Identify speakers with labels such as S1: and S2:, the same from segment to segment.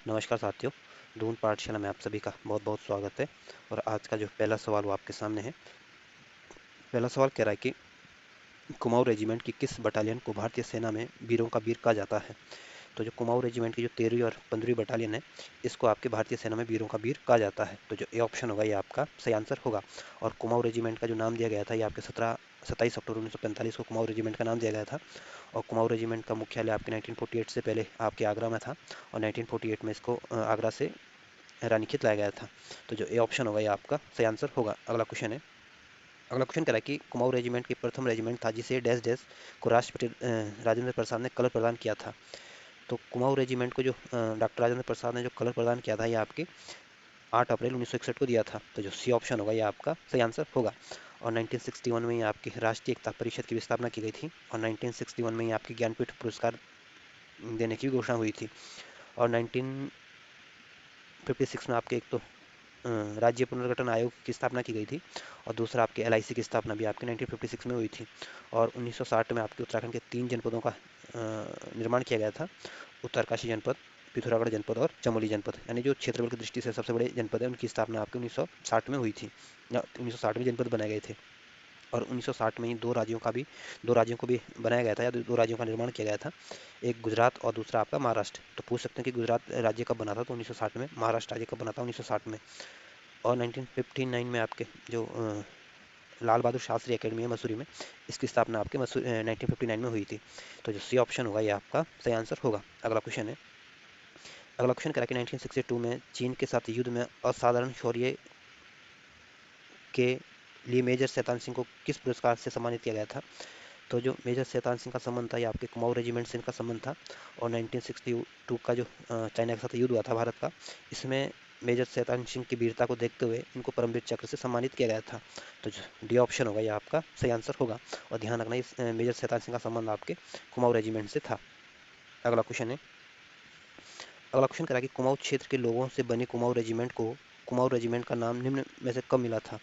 S1: नमस्कार साथियों, दून पाठशाला में आप सभी का बहुत बहुत स्वागत है। और आज का जो पहला सवाल वो आपके सामने है। पहला सवाल कह रहा है कि कुमाऊं रेजिमेंट की किस बटालियन को भारतीय सेना में वीरों का वीर कहा जाता है। तो जो कुमाऊं रेजिमेंट की जो 13वीं और 15वीं बटालियन है, इसको आपके भारतीय सेना में वीरों का वीर कहा जाता है। तो जो ए ऑप्शन होगा ये आपका सही आंसर होगा। और कुमाऊं रेजिमेंट का जो नाम दिया गया था ये आपके 27 अक्टूबर 1945 को कुमाऊं रेजिमेंट का नाम दिया गया था। और कुमाऊं रेजिमेंट का मुख्यालय आपके 1948 से पहले आपके आगरा में था। और 1948 में इसको आगरा से रानीखेत लाया गया था। तो जो ए ऑप्शन होगा ये आपका सही आंसर होगा। अगला क्वेश्चन है। अगला क्वेश्चन कह रहा है कि कुमाऊं रेजिमेंट की प्रथम रेजिमेंट था जिसे डैश डैश को राष्ट्रपति राजेंद्र प्रसाद ने कलर प्रदान किया था। तो कुमाऊं रेजिमेंट को जो डॉक्टर राजेंद्र प्रसाद ने जो कलर प्रदान किया था ये आपके 8 अप्रैल 1961 को दिया था। तो जो सी ऑप्शन होगा ये आपका सही आंसर होगा। और 1961 में ही आपकी राष्ट्रीय एकता परिषद की भी स्थापना की गई थी। और 1961 में ही आपकी ज्ञानपीठ पुरस्कार देने की भी घोषणा हुई थी। और 1956 में आपके एक तो राज्य पुनर्गठन आयोग की स्थापना की गई थी। और दूसरा आपके एलआईसी की स्थापना भी आपके 1956 में हुई थी। और 1960 में आपके उत्तराखंड के 3 जनपदों का निर्माण किया गया था। उत्तरकाशी जनपद, पिथौरागढ़ जनपद और चमोली जनपद, यानी जो क्षेत्रफल की दृष्टि से सबसे बड़े जनपद है उनकी स्थापना आपके 1960 में हुई थी, या 1960 में जनपद बनाए गए थे। और 1960 में ही दो राज्यों को भी बनाया गया था, या दो राज्यों का निर्माण किया गया था। एक गुजरात और दूसरा आपका महाराष्ट्र। तो पूछ सकते हैं कि गुजरात राज्य कब बना था, तो 1960 में। महाराष्ट्र राज्य कब बना था, 1960 में। और 1959 में आपके जो लाल बहादुर शास्त्री एकेडमी है मसूरी में, इसकी स्थापना आपके 1959 में हुई थी। तो जो सी ऑप्शन होगा ये आपका सही आंसर होगा। अगला क्वेश्चन है। अगला क्वेश्चन करा कि 1962 में चीन के साथ युद्ध में असाधारण शौर्य के लिए मेजर शैतान सिंह को किस पुरस्कार से सम्मानित किया गया था। तो जो मेजर शैतान सिंह का संबंध था ये आपके कुमाऊं रेजिमेंट से इनका संबंध था। और 1962 का जो चाइना के साथ युद्ध हुआ था भारत का, इसमें मेजर शैतान सिंह की वीरता को देखते हुए इनको परमवीर चक्र से सम्मानित किया गया था। तो जो डी ऑप्शन होगा ये आपका सही आंसर होगा। और ध्यान रखना, इस मेजर शैतान सिंह का संबंध आपके कुमाऊं रेजिमेंट से था। अगला क्वेश्चन है। अगला क्वेश्चन करा कि कुमाऊं क्षेत्र के लोगों से बने कुमाऊं रेजिमेंट को कुमाऊं रेजिमेंट का नाम निम्न में से कब मिला था।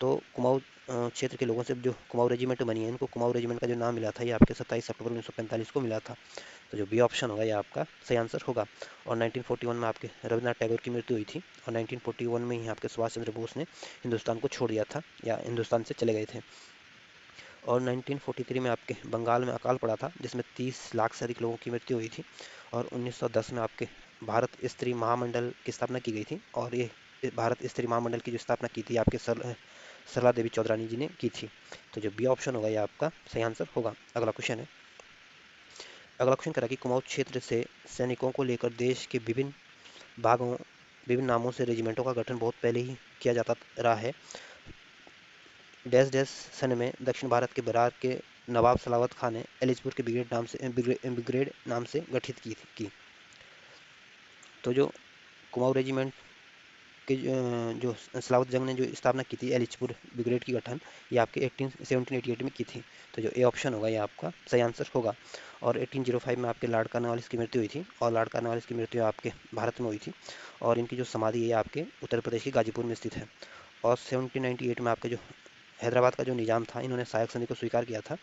S1: तो कुमाऊं क्षेत्र के लोगों से जो कुमाऊं रेजिमेंट बनी है, इनको कुमाऊं रेजिमेंट का जो नाम मिला था ये आपके 27 अक्टूबर 1945 को मिला था। तो जो बी ऑप्शन होगा ये आपका सही आंसर होगा। और 1941 में आपके रविन्द्रनाथ टैगोर की मृत्यु हुई थी। और 1941 में ही आपके सुभाष चंद्र बोस ने हिंदुस्तान को छोड़ दिया था, या हिंदुस्तान से चले गए थे। और 1943 में आपके बंगाल में अकाल पड़ा था जिसमें 30 लाख से अधिक लोगों की मृत्यु हुई थी। और 1910 में आपके भारत स्त्री महामंडल की स्थापना की गई थी। और ये भारत स्त्री महामंडल की जो स्थापना की थी आपके सरला देवी चौधरानी जी ने की थी। तो जो बी ऑप्शन होगा ये आपका सही आंसर होगा। अगला क्वेश्चन है। अगला क्वेश्चन करा कि कुमाऊं क्षेत्र से सैनिकों को लेकर देश के भागों विभिन्न नामों से रेजिमेंटों का गठन बहुत पहले ही किया जाता रहा है। डैश डैश सन में दक्षिण भारत के बरार के नवाब सलावत खान ने एलिचपुर के ब्रिगेड नाम से गठित की। तो जो कुमाऊं रेजिमेंट के जो सलावत जंग ने जो स्थापना की थी एलिचपुर ब्रिगेड की गठन, ये आपके 1788 में की थी। तो जो ए ऑप्शन होगा ये आपका सही आंसर होगा। और 1805 में आपके लॉर्ड कार्नवालिस की मृत्यु हुई थी। और लॉर्ड कार्नवालिस की मृत्यु आपके भारत में हुई थी। और इनकी जो समाधि है आपके उत्तर प्रदेश के गाजीपुर में स्थित है। और 1798 में आपके जो हैदराबाद का जो निज़ाम था, इन्होंने सहायक संधि को स्वीकार किया था।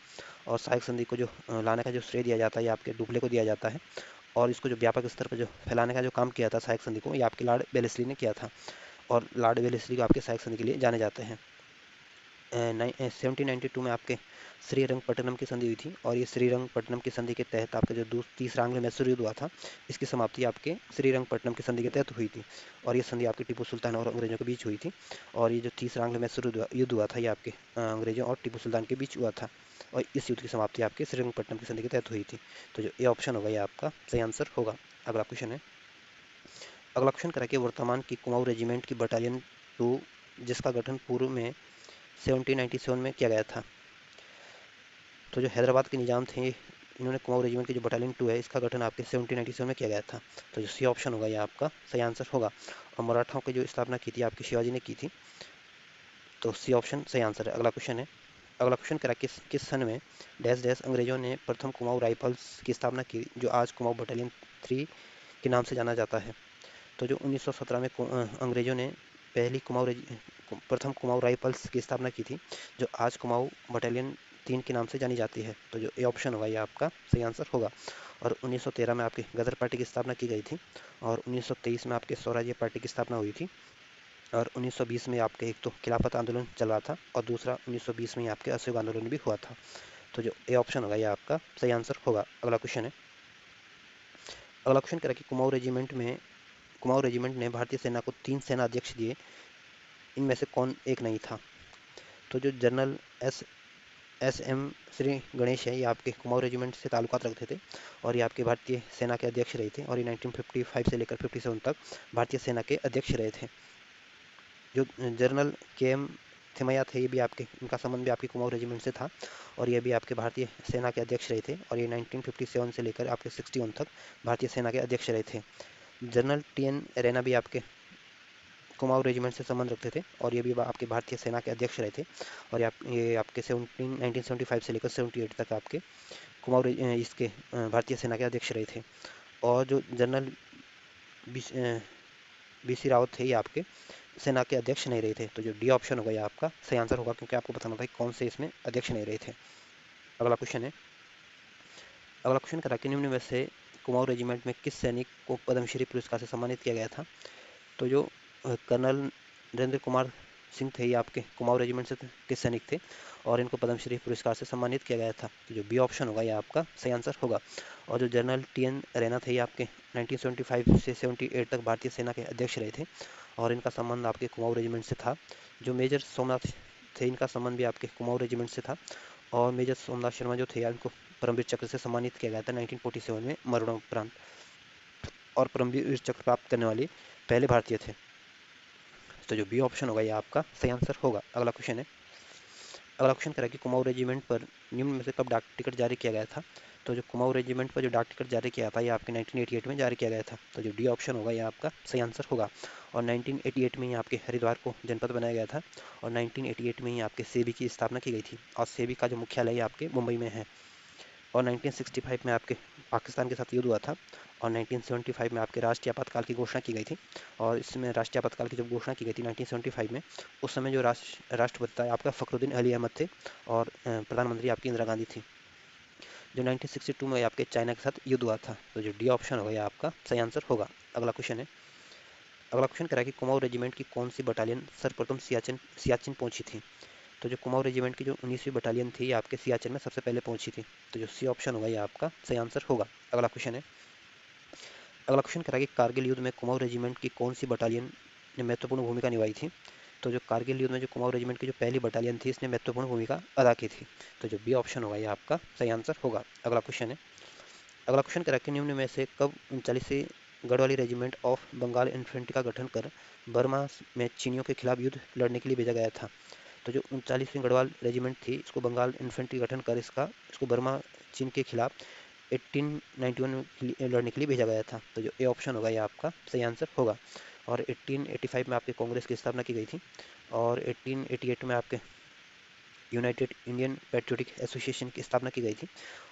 S1: और सहायक संधि को जो लाने का जो श्रेय दिया जाता है ये आपके डुप्ले को दिया जाता है। और इसको जो व्यापक स्तर पर जो फैलाने का जो काम किया था सहायक संधि को, ये आपके लॉर्ड वेलेस्ली ने किया था। और लॉर्ड वेलेस्ली को आपके सहायक संधि के लिए जाने जाते हैं। 1792 में आपके श्रीरंगपट्टनम की संधि हुई थी। और ये श्रीरंगपट्टनम की संधि के तहत आपका जो तीसरा आंग्ल मैसूर युद्ध हुआ था, इसकी समाप्ति आपके श्रीरंगपट्टनम की संधि के तहत हुई थी। और ये संधि आपके टीपू सुल्तान और अंग्रेजों के बीच हुई थी। और ये जो तीसरा आंग्ल मैसूर युद्ध हुआ था ये आपके अंग्रेजों और टीपू सुल्तान के बीच हुआ था। और इस युद्ध की समाप्ति आपके श्रीरंगपट्टनम की संधि के तहत हुई थी। तो जो ए ऑप्शन होगा ये आपका सही आंसर होगा। अगला क्वेश्चन है। अगला क्वेश्चन करा कि वर्तमान की कुमाऊं रेजिमेंट की बटालियन 2 जिसका गठन पूर्व में 1797 में किया गया था। तो जो हैदराबाद के निजाम थे, इन्होंने कुमाऊं रेजिमेंट की जो बटालियन 2 है इसका गठन आपके 1797 में किया गया था। तो जो सी ऑप्शन होगा ये आपका सही आंसर होगा। और मराठाओं की जो स्थापना की थी आपके शिवाजी ने की थी। तो सी ऑप्शन सही आंसर है। अगला क्वेश्चन है। अगला क्वेश्चन करा किस किस सन में डैश डैश अंग्रेजों ने प्रथम कुमाऊं राइफल्स की स्थापना की जो आज कुमाऊं बटालियन 3 के नाम से जाना जाता है। तो जो 1917 में अंग्रेजों ने प्रथम कुमाऊं राइफल्स की स्थापना की थी जो आज कुमाऊं बटालियन 3 के नाम से जानी जाती है। तो जो ए ऑप्शन होगा ये आपका सही आंसर होगा। और 1913 में आपकी गदर पार्टी की स्थापना की गई थी, और 1923 में आपके स्वराज्य पार्टी की स्थापना हुई थी, और 1920 में आपके एक तो खिलाफत आंदोलन चल रहा था, और दूसरा 1920 में ही आपके असहयोग आंदोलन भी हुआ था। तो जो ए ऑप्शन होगा ये आपका सही आंसर होगा। अगला क्वेश्चन है। अगला क्वेश्चन कह रहा है कि कुमाऊं रेजिमेंट ने भारतीय सेना को 3 सेना अध्यक्ष दिए, इनमें से कौन एक नहीं था? तो जो general S S M Shri Ganesh है, ये आपके कुमाऊं रेजिमेंट से ताल्लुकात रखते थे, और ये आपके भारतीय सेना के अध्यक्ष रहे थे, और ये 1955 से लेकर 57 तक भारतीय सेना के अध्यक्ष रहे थे। जो जनरल के एम थिमैया थे, ये भी आपके, इनका संबंध भी आपके कुमाऊं रेजिमेंट से था, और ये भी आपके भारतीय सेना के अध्यक्ष रहे थे, और ये 1957 से लेकर आपके 61 तक भारतीय सेना के अध्यक्ष रहे थे। जनरल टी एन रैना भी आपके कुमाऊं रेजिमेंट से संबंध रखते थे, और ये भी आपके भारतीय सेना के अध्यक्ष रहे थे, और ये आपके 1975 से लेकर 78 तक आपके इसके भारतीय सेना के अध्यक्ष रहे थे। और जो जनरल बी सी रावत थे, ये आपके सेना के अध्यक्ष नहीं रहे थे। तो जो डी ऑप्शन होगा ये आपका सही आंसर होगा, क्योंकि आपको बताना था कि कौन से इसमें अध्यक्ष नहीं रहे थे। अगला क्वेश्चन है। अगला क्वेश्चन करा कि निम्न में से कुमाऊं रेजिमेंट में किस सैनिक को पद्मश्री पुरस्कार से सम्मानित किया गया था? तो जो कर्नल नरेंद्र कुमार सिंह थे, ये आपके कुमाऊं रेजिमेंट से के सैनिक थे, और इनको पद्मश्री पुरस्कार से सम्मानित किया गया था। तो जो बी ऑप्शन होगा ये आपका सही आंसर होगा। और जो जनरल टी एन रैना थे, ये आपके 1975 से 78 तक भारतीय सेना के अध्यक्ष रहे थे, और इनका संबंध आपके कुमाऊं रेजिमेंट से था। जो मेजर सोमनाथ थे, इनका संबंध भी आपके कुमाऊं रेजिमेंट से था, और मेजर सोमनाथ शर्मा जो थे, इनको परमवीर चक्र से सम्मानित किया गया था 1947 में मरणोपरांत, और परमवीर चक्र प्राप्त करने वाले पहले भारतीय थे। तो जो बी ऑप्शन होगा ये आपका सही आंसर होगा। अगला क्वेश्चन है। अगला क्वेश्चन कह रहा है कि कुमाऊं रेजिमेंट पर निम्न में से कब डाक टिकट जारी किया गया था? तो जो कुमाऊं रेजिमेंट पर जो डाक टिकट जारी किया था, ये आपके 1988 में जारी किया गया था। तो जो डी ऑप्शन होगा ये आपका सही आंसर होगा। और 1988 में ही आपके हरिद्वार को जनपद बनाया गया था, और 1988 में ही आपके सेबी की स्थापना की गई थी, और सेबी का जो मुख्यालय आपके मुंबई में है। और 1965 में आपके पाकिस्तान के साथ युद्ध हुआ था, और 1975 में आपके राष्ट्रीय आपातकाल की घोषणा की गई थी। और इसमें राष्ट्रीय आपातकाल की जब घोषणा की गई थी 1975 में, उस समय जो राष्ट्रपति था आपका फखरुद्दीन अली अहमद थे, और प्रधानमंत्री आपकी इंदिरा गांधी थी। जो 1962 में आपके चाइना के साथ युद्ध हुआ था। तो जो डी ऑप्शन होगा ये आपका सही आंसर होगा। अगला क्वेश्चन है। अगला क्वेश्चन कह रहा है कि कुमाऊं रेजिमेंट की कौन सी बटालियन सर्वप्रथम सियाचिन सियाचिन पहुंची थी? तो जो कुमाऊं रेजिमेंट की जो 19वीं बटालियन थी, ये आपके सियाचिन में सबसे पहले पहुंची थी। तो जो सी ऑप्शन होगा ये आपका सही आंसर होगा। अगला क्वेश्चन है। अगला क्वेश्चन कह रहा है कि कारगिल युद्ध में कुमाऊं रेजिमेंट की कौन सी बटालियन ने महत्वपूर्ण भूमिका निभाई थी? तो जो कारगिल युद्ध में जो कुमाऊं रेजिमेंट की जो पहली बटालियन थी, इसने महत्वपूर्ण भूमिका अदा की थी। तो जो बी ऑप्शन होगा ये आपका सही आंसर होगा। अगला क्वेश्चन है। अगला क्वेश्चन कह रहा है कि निम्न में से कब 39वीं Garhwali regiment of Bengal infantry का गठन कर बर्मा में चीनियों के खिलाफ युद्ध लड़ने के लिए भेजा गया था? तो जो 39वीं गढ़वाल रेजिमेंट थी, इसको बंगाल इन्फेंट्री गठन कर इसको बर्मा चीन के खिलाफ 1891 में लड़ने के लिए भेजा गया था। तो जो ए ऑप्शन होगा ये आपका सही आंसर होगा। और 1885 में आपके कांग्रेस की स्थापना की गई थी, और 1888 में आपके यूनाइटेड इंडियन पैट्रियोटिक एसोसिएशन की स्थापना की गई थी,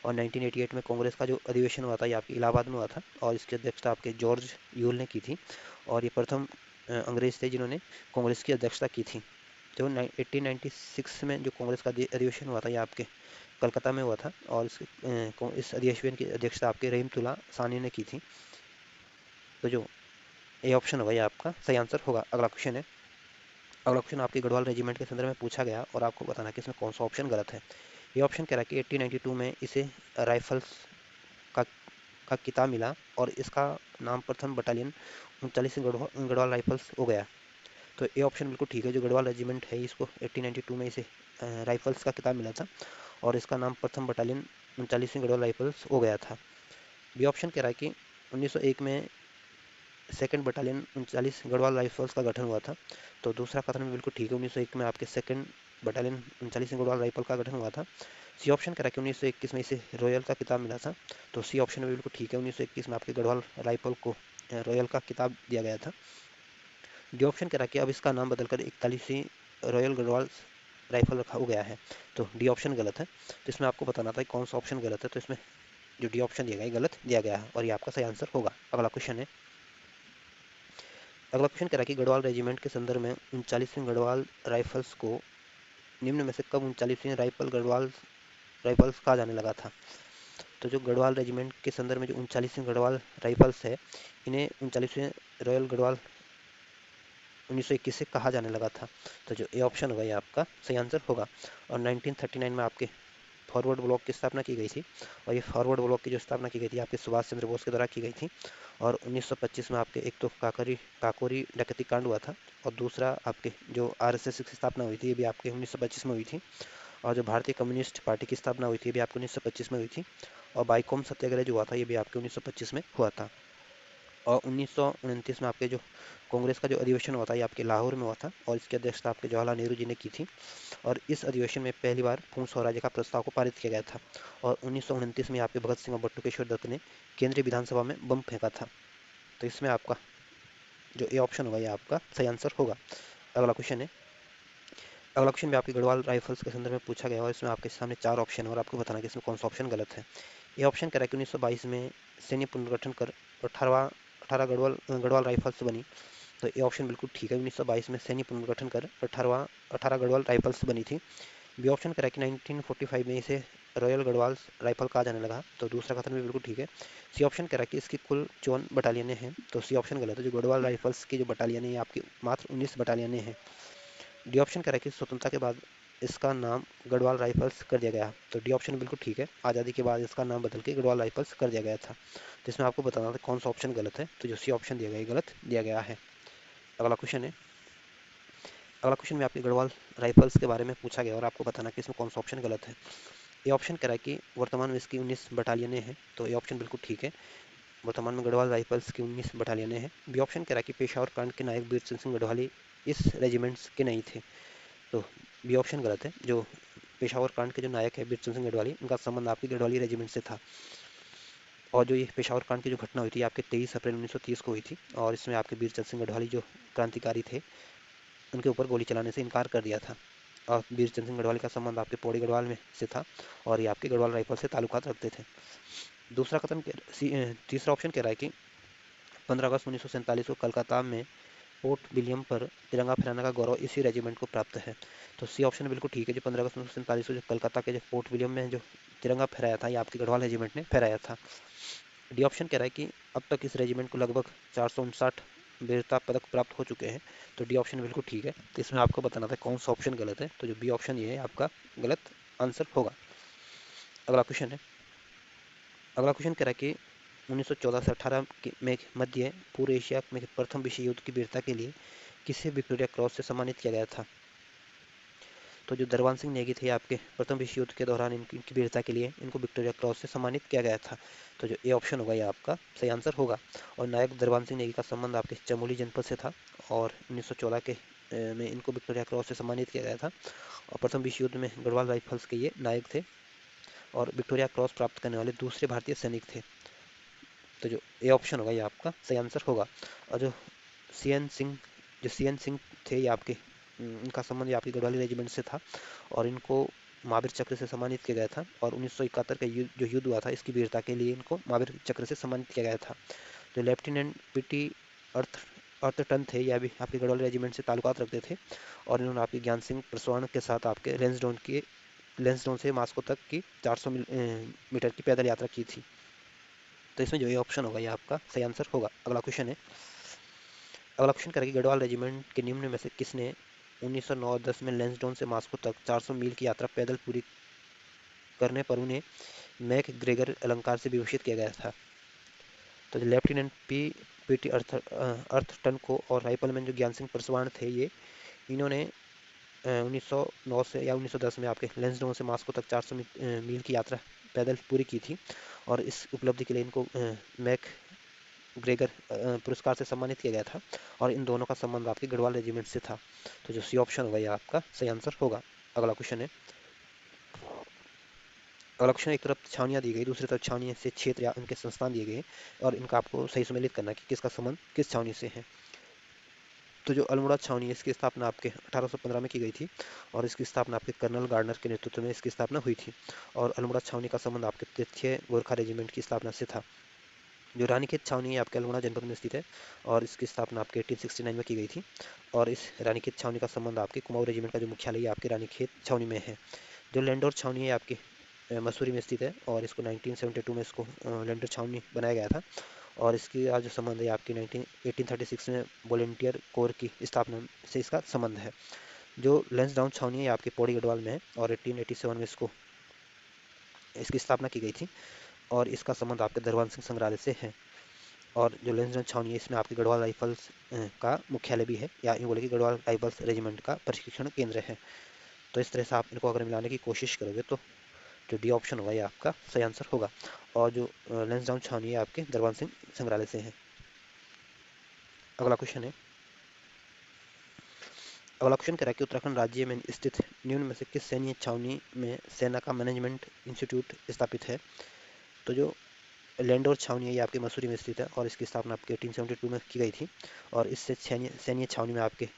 S1: और 1988 में कांग्रेस का जो अधिवेशन हुआ था, ये आपके इलाहाबाद में हुआ था, और इसकी अध्यक्षता आपके जॉर्ज यूल ने की थी, और ये प्रथम अंग्रेज थे जिन्होंने कांग्रेस की अध्यक्षता की थी। जो 1896 में जो कांग्रेस का अधिवेशन हुआ था, ये आपके कलकत्ता में हुआ था, और इस अधिवेशन की अध्यक्षता आपके रहीमतुल्ला सानी ने की थी। तो जो ए ऑप्शन होगा ये आपका सही आंसर होगा। अगला क्वेश्चन है। अगला क्वेश्चन आपके गढ़वाल रेजिमेंट के संदर्भ में पूछा गया, और आपको बताना कि इसमें कौन सा ऑप्शन गलत है। ये ऑप्शन कह रहा है कि 1892 में इसे राइफल्स का का किताब मिला, और इसका नाम प्रथम बटालियन 39 गढ़वाल राइफल्स हो गया। तो ये ऑप्शन बिल्कुल ठीक है। जो गढ़वाल रेजिमेंट है, इसको 1892 में इसे राइफल्स का किताब मिला था, और इसका नाम प्रथम बटालियन 39वीं गढ़वाल राइफल्स हो गया था। बी ऑप्शन कह रहा है कि 1901 में सेकंड बटालियन 39 गढ़वाल राइफल्स का गठन हुआ था। तो दूसरा कथन भी बिल्कुल ठीक है, 1901 में आपके सेकंड बटालियन 39 गढ़वाल राइफल का गठन हुआ था। सी ऑप्शन कह रहा है कि 1921 में इसे रॉयल का किताब मिला था। तो सी ऑप्शन भी बिल्कुल ठीक है, 1921 में आपके गढ़वाल राइफल को रॉयल का किताब दिया गया था। डी ऑप्शन कह रहा है कि अब इसका नाम बदलकर 41वीं रॉयल गढ़वाल राइफल रखा हो गया है। तो डी ऑप्शन गलत है। तो इसमें आपको बताना था कि कौन सा ऑप्शन गलत है। तो इसमें जो डी ऑप्शन दिया गया है गलत दिया गया है, और ये आपका सही आंसर होगा। अगला क्वेश्चन है। अगला क्वेश्चन कह रहा है कि गढ़वाल रेजिमेंट के संदर्भ में 39वीं गढ़वाल राइफल्स को निम्न में से कब 39वीं राइफल गढ़वाल राइफल्स कहा जाने लगा था। तो जो गढ़वाल रेजिमेंट के संदर्भ में जो 39वीं गढ़वाल राइफल्स है, इन्हें 39वीं रॉयल गढ़वाल 1921 से कहा जाने लगा था। तो जो ए ऑप्शन होगा ये आपका सही आंसर होगा। और 1939 में आपके फॉरवर्ड ब्लॉक की स्थापना की गई थी, और ये फॉरवर्ड ब्लॉक की जो स्थापना की गई थी आपके सुभाष चंद्र बोस के द्वारा की गई थी। और 1925 में आपके एक तो काकोरी डकैती कांड हुआ था, और दूसरा आपके जो आरएसएस की स्थापना हुई थी ये भी आपके 1925 में हुई थी। और जो भारतीय कम्युनिस्ट पार्टी की स्थापना हुई थी ये भी आपके 1925 में हुई थी। और बाईकॉम सत्याग्रह जो हुआ था ये भी आपके 1925 में हुआ था। और 1929 में आपके जो कांग्रेस का जो अधिवेशन हुआ था ये आपके लाहौर में हुआ था, और इसकी अध्यक्षता आपके जवाहरलाल नेहरू जी ने की थी। और इस अधिवेशन में पहली बार पूर्ण स्वराज्य का प्रस्ताव को पारित किया गया था। और 1929 में आपके भगत सिंह और बटुकेश्वर दत्त ने केंद्रीय विधानसभा में बम फेंका था। तो इसमें आपका जो ए ऑप्शन होगा ये आपका सही आंसर होगा। अगला क्वेश्चन है, अगला क्वेश्चन भी आपके गढ़वाल राइफल्स के संदर्भ में पूछा गया, और इसमें आपके सामने 4 ऑप्शन है और आपको बताना कि इसमें कौन सा ऑप्शन गलत है। ये ऑप्शन कह रहा है कि 1922 में सैन्य पुनर्गठन कर 18 गढ़वाल राइफल्स बनी। तो ये ऑप्शन बिल्कुल ठीक है, 1922 में सैन्य पुनर्गठन कर 18 गढ़वाल राइफल्स बनी थी। बी ऑप्शन कह रहा है कि 1945 में इसे रॉयल गढ़वाल राइफल कहा जाने लगा। तो दूसरा कथन भी बिल्कुल ठीक है। सी ऑप्शन कह रहा है कि इसकी कुल 54 बटालियनें हैं। तो सी ऑप्शन गलत है, जो गढ़वाल राइफल्स की जो बटालियन है ये आपकी मात्र 19 बटालियनें हैं। डी ऑप्शन कह रहा है कि स्वतंत्रता के बाद इसका नाम गढ़वाल राइफल्स कर दिया गया। तो डी ऑप्शन बिल्कुल ठीक है, आज़ादी के बाद इसका नाम बदल के गढ़वाल राइफल्स कर दिया गया था। तो इसमें आपको बताना था कौन सा ऑप्शन गलत है। तो जो सी ऑप्शन दिया गया है गलत दिया गया है। अगला क्वेश्चन है, अगला क्वेश्चन में आपके गढ़वाल राइफल्स के बारे में पूछा गया और आपको बताना कि इसमें कौन सा ऑप्शन गलत है। ये ऑप्शन कह रहा है कि वर्तमान में इसकी 19 बटालियनें हैं। तो ये ऑप्शन बिल्कुल ठीक है, वर्तमान में गढ़वाल राइफल्स की 19 बटालियनें हैं। बी ऑप्शन कह रहा है कि पेशावर कांड के नायक बीर सिंह गढ़वाली इस रेजिमेंट्स के नहीं थे। तो बी ऑप्शन गलत है, जो पेशावर कांड के जो नायक है बीर सिंह गढ़वाली, उनका संबंध आपकी गढ़वाली रेजिमेंट से था। और जो ये पेशावर कांड की जो घटना हुई थी आपके 23 अप्रैल 1930 को हुई थी, और इसमें आपके बीर सिंह गढ़वाली जो क्रांतिकारी थे उनके ऊपर गोली चलाने से इनकार कर दिया था। और बीर सिंह गढ़वाली का संबंध आपके पौड़ी गढ़वाल में से था, और ये आपके गढ़वाल राइफल से ताल्लुकात रखते थे। दूसरा कथन तीसरा ऑप्शन कह रहा है कि 15 अगस्त 1947 को कलकत्ता में पोर्ट विलियम पर तिरंगा फहराने का गौरव इसी रेजिमेंट को प्राप्त है। तो सी ऑप्शन बिल्कुल ठीक है, जो 15 अगस्त 1947 को जो कलकत्ता के जो पोर्ट विलियम में जो तिरंगा फहराया था ये आपके गढ़वाल रेजिमेंट ने फहराया था। डी ऑप्शन कह रहा है कि अब तक इस रेजिमेंट को लगभग 459 वीरता पदक प्राप्त हो चुके हैं। तो डी ऑप्शन बिल्कुल ठीक है। तो इसमें आपको बताना था कौन सा ऑप्शन गलत है। तो जो बी ऑप्शन ये है आपका गलत आंसर होगा। अगला क्वेश्चन है, अगला क्वेश्चन कह रहा है कि 1914 से 18 में मध्य पूर्व एशिया में प्रथम विश्व युद्ध की वीरता के लिए किसे विक्टोरिया क्रॉस से सम्मानित किया गया था। तो जो दरबान सिंह नेगी थे आपके प्रथम विश्व युद्ध के दौरान इनकी वीरता के लिए इनको विक्टोरिया क्रॉस से सम्मानित किया गया था। तो जो ए ऑप्शन होगा ये आपका सही आंसर होगा। और नायक दरबान सिंह नेगी का संबंध आपके चमोली जनपद से था, और 1914 के में इनको विक्टोरिया क्रॉस से सम्मानित किया गया था। और प्रथम विश्व युद्ध में गढ़वाल राइफल्स के ये नायक थे, और विक्टोरिया क्रॉस प्राप्त करने वाले दूसरे भारतीय सैनिक थे। तो जो ए ऑप्शन होगा ये आपका सही आंसर होगा। और जो सी एन सिंह जो सी एन सिंह थे ये आपके इनका संबंध ये आपकी गढ़वाली रेजिमेंट से था, और इनको महावीर चक्र से सम्मानित किया गया था। और 1971 का जो युद्ध हुआ था इसकी वीरता के लिए इनको महावीर चक्र से सम्मानित किया गया था। जो लेफ्टिनेंट पीटी अर्थ अर्थटन थे यह भी आपके गढ़वाली रेजिमेंट से ताल्लुकात रखते थे, और इन्होंने आपके ज्ञान सिंह प्रसवान के साथ आपके लेंसडाउन से मास्को तक की 400 मीटर की पैदल यात्रा की थी। तो इसमें जो ये ऑप्शन होगा ये आपका सही आंसर होगा। अगला क्वेश्चन है, अगला क्वेश्चन करेगी गढ़वाल रेजिमेंट के निम्न में से किसने 1909-10 में लैंसडाउन से मास्को तक 400 मील की यात्रा पैदल पूरी करने पर उन्हें मैक ग्रेगर अलंकार से विभूषित किया गया था। तो लेफ्टिनेंट पीटी अर्थटन को और राइफलमैन जो ज्ञान सिंह परसवान थे ये इन्होंने 1909 से या 1910 में आपके लैंसडाउन से मास्को तक 400 मील की यात्रा पैदल पूरी की थी, और इस उपलब्धि के लिए इनको मैक ग्रेगर पुरस्कार से सम्मानित किया गया था। और इन दोनों का संबंध आपके गढ़वाल रेजिमेंट से था। तो जो सी ऑप्शन होगा ये आपका सही आंसर होगा। अगला क्वेश्चन है, अगला क्वेश्चन एक तरफ छावनियाँ दी गई, दूसरी तरफ छावनी से क्षेत्र या उनके संस्थान दिए गए, और इनका आपको सही सम्मिलित करना है कि किसका संबंध किस छावनी से है। तो जो अल्मोड़ा छावनी है इसकी स्थापना आपके 1815 में की गई थी, और इसकी स्थापना आपके कर्नल गार्डनर के नेतृत्व में इसकी स्थापना हुई थी। और अल्मोड़ा छावनी का संबंध आपके 3 गोरखा रेजिमेंट की स्थापना से था। जो रानीखेत छावनी है आपके अल्मोड़ा जनपद में स्थित है, और इसकी स्थापना आपके 1869 में की गई थी। और इस रानीखेत छावनी का संबंध आपके कुमाऊं रेजिमेंट का जो मुख्यालय है आपके रानीखेत छावनी में है। जो लैंडोर छावनी है आपकी मसूरी में स्थित है और इसको 1972 में इसको लैंडर छावनी बनाया गया था। और इसकी आज जो संबंध है आपकी 1836 में वॉलेंटियर कोर की स्थापना से इसका संबंध है। जो लैंसडाउन छावनी है आपके पौड़ी गढ़वाल में है और 1887 में इसको इसकी स्थापना की गई थी। और इसका संबंध आपके दरबार सिंह संग्रहालय से है। और जो लैंसडाउन छावनी है इसमें आपके गढ़वाल राइफल्स का मुख्यालय भी है, या यूँ बोले कि गढ़वाल राइफल्स रेजिमेंट का प्रशिक्षण केंद्र है। तो इस तरह से आप इनको अगर मिलाने की कोशिश करोगे तो जो डी ऑप्शन होगा ये आपका सही आंसर होगा। और जो लैंसडाउन छावनी है आपके दरबार सिंह संग्रहालय से है। अगला क्वेश्चन है, अगला क्वेश्चन कह रहा है कि उत्तराखंड राज्य में स्थित निम्न में से किस सैन्य छावनी में सेना का मैनेजमेंट इंस्टीट्यूट स्थापित है। तो जो लैंडोर छावनी है ये आपके मसूरी में स्थित है और इसकी स्थापना आपके 1872 में की गई थी। और इससे सैन्य सैन्य छावनी में आपके